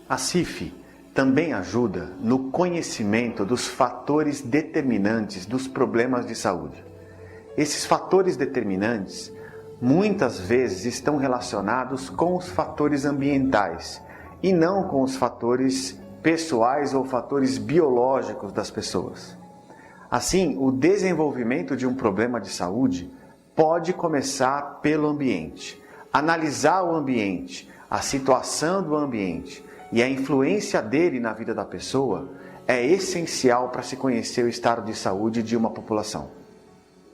A CIF também ajuda no conhecimento dos fatores determinantes dos problemas de saúde. Esses fatores determinantes muitas vezes estão relacionados com os fatores ambientais e não com os fatores pessoais ou fatores biológicos das pessoas. Assim, o desenvolvimento de um problema de saúde pode começar pelo ambiente. Analisar o ambiente, a situação do ambiente e a influência dele na vida da pessoa é essencial para se conhecer o estado de saúde de uma população.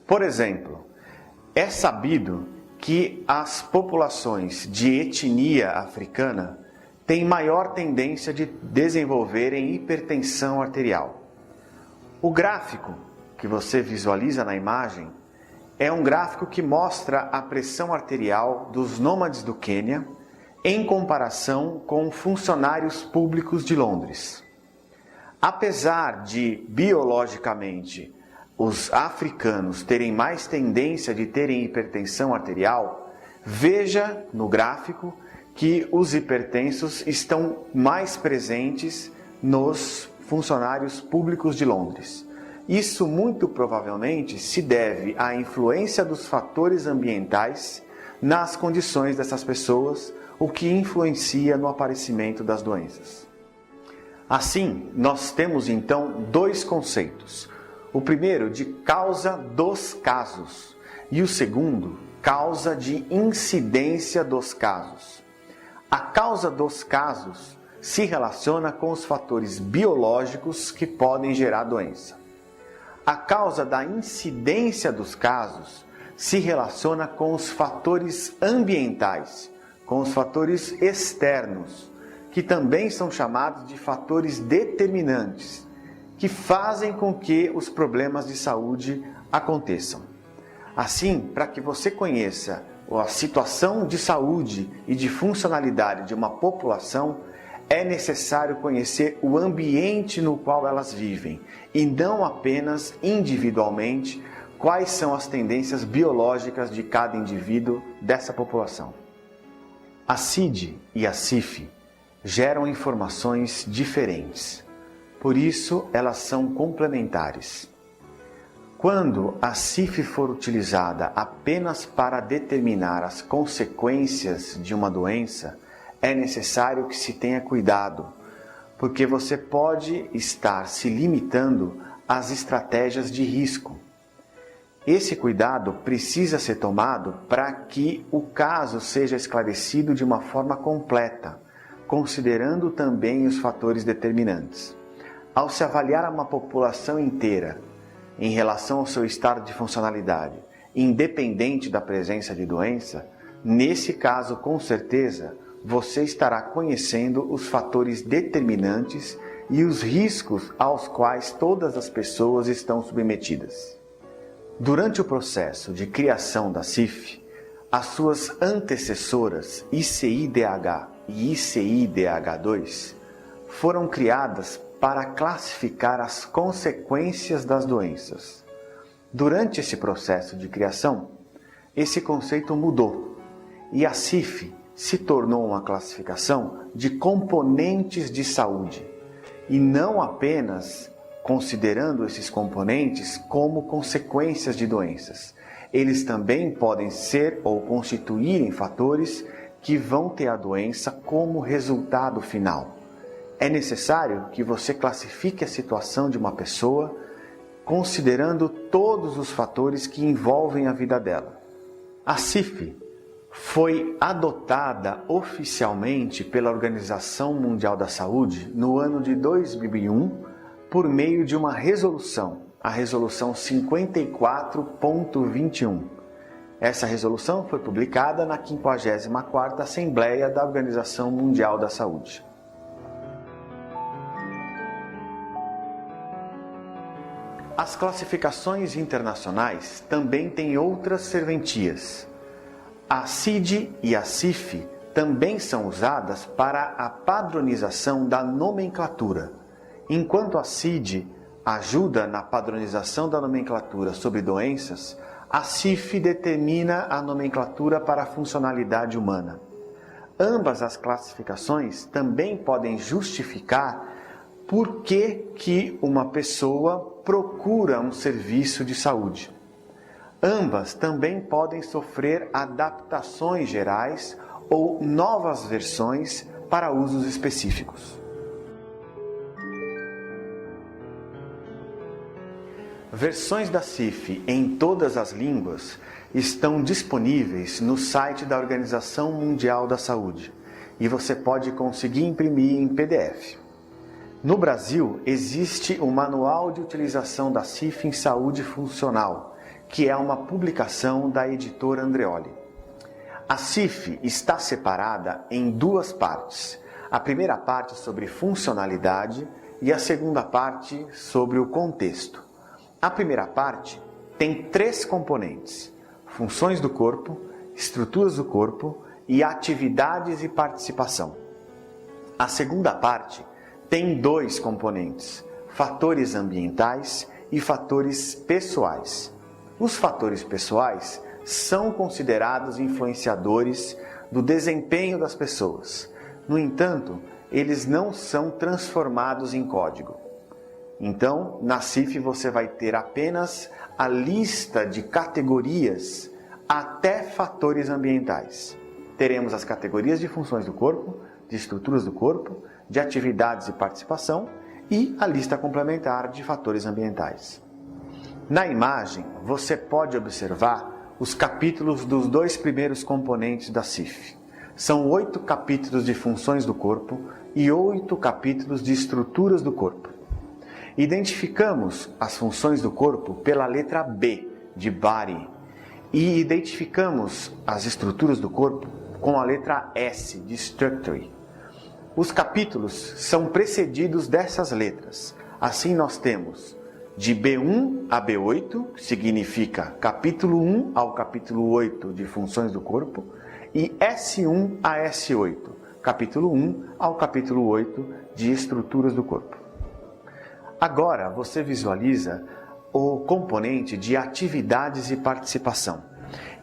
Por exemplo, é sabido que as populações de etnia africana têm maior tendência de desenvolverem hipertensão arterial. O gráfico que você visualiza na imagem é um gráfico que mostra a pressão arterial dos nômades do Quênia em comparação com funcionários públicos de Londres. Apesar de, biologicamente, os africanos terem mais tendência de terem hipertensão arterial, veja no gráfico que os hipertensos estão mais presentes nos funcionários públicos de Londres. Isso muito provavelmente se deve à influência dos fatores ambientais nas condições dessas pessoas, o que influencia no aparecimento das doenças. Assim, nós temos então dois conceitos. O primeiro de causa dos casos e o segundo, causa de incidência dos casos. A causa dos casos se relaciona com os fatores biológicos que podem gerar doença. A causa da incidência dos casos se relaciona com os fatores ambientais, com os fatores externos, que também são chamados de fatores determinantes, que fazem com que os problemas de saúde aconteçam. Assim, para que você conheça a situação de saúde e de funcionalidade de uma população, é necessário conhecer o ambiente no qual elas vivem e não apenas individualmente quais são as tendências biológicas de cada indivíduo dessa população. A CID e a CIF geram informações diferentes, por isso elas são complementares. Quando a CIF for utilizada apenas para determinar as consequências de uma doença, é necessário que se tenha cuidado, porque você pode estar se limitando às estratégias de risco. Esse cuidado precisa ser tomado para que o caso seja esclarecido de uma forma completa, considerando também os fatores determinantes. Ao se avaliar uma população inteira em relação ao seu estado de funcionalidade, independente da presença de doença, nesse caso, com certeza, você estará conhecendo os fatores determinantes e os riscos aos quais todas as pessoas estão submetidas. Durante o processo de criação da CIF, as suas antecessoras ICIDH e ICIDH2 foram criadas para classificar as consequências das doenças. Durante esse processo de criação, esse conceito mudou e a CIF se tornou uma classificação de componentes de saúde e não apenas considerando esses componentes como consequências de doenças. Eles também podem ser ou constituírem fatores que vão ter a doença como resultado final. É necessário que você classifique a situação de uma pessoa considerando todos os fatores que envolvem a vida dela. A CIF foi adotada oficialmente pela Organização Mundial da Saúde no ano de 2001 por meio de uma resolução, a Resolução 54.21. Essa resolução foi publicada na 54ª Assembleia da Organização Mundial da Saúde. As classificações internacionais também têm outras serventias. A CID e a CIF também são usadas para a padronização da nomenclatura. Enquanto a CID ajuda na padronização da nomenclatura sobre doenças, a CIF determina a nomenclatura para a funcionalidade humana. Ambas as classificações também podem justificar por que uma pessoa procura um serviço de saúde. Ambas também podem sofrer adaptações gerais ou novas versões para usos específicos. Versões da CIF em todas as línguas estão disponíveis no site da Organização Mundial da Saúde e você pode conseguir imprimir em PDF. No Brasil, existe o Manual de Utilização da CIF em Saúde Funcional, que é uma publicação da editora Andreoli. A CIF está separada em duas partes. A primeira parte sobre funcionalidade e a segunda parte sobre o contexto. A primeira parte tem 3 componentes: funções do corpo, estruturas do corpo e atividades e participação. A segunda parte tem 2 componentes: fatores ambientais e fatores pessoais. Os fatores pessoais são considerados influenciadores do desempenho das pessoas. No entanto, eles não são transformados em código. Então, na CIF você vai ter apenas a lista de categorias até fatores ambientais. Teremos as categorias de funções do corpo, de estruturas do corpo, de atividades e participação e a lista complementar de fatores ambientais. Na imagem, você pode observar os capítulos dos 2 primeiros componentes da CIF. São 8 capítulos de funções do corpo e 8 capítulos de estruturas do corpo. Identificamos as funções do corpo pela letra B, de Body, e identificamos as estruturas do corpo com a letra S, de Structure. Os capítulos são precedidos dessas letras. Assim nós temos de B1 a B8, que significa capítulo 1 ao capítulo 8 de funções do corpo, e S1 a S8, capítulo 1 ao capítulo 8 de estruturas do corpo. Agora você visualiza o componente de atividades e participação.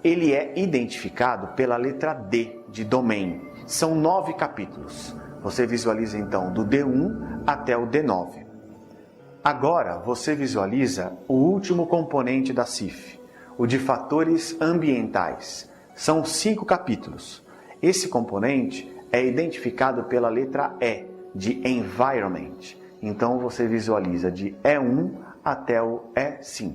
Ele é identificado pela letra D, de Domain. São 9 capítulos. Você visualiza então do D1 até o D9. Agora você visualiza o último componente da CIF, o de fatores ambientais. São 5 capítulos. Esse componente é identificado pela letra E, de Environment. Então você visualiza de E1 até o E5.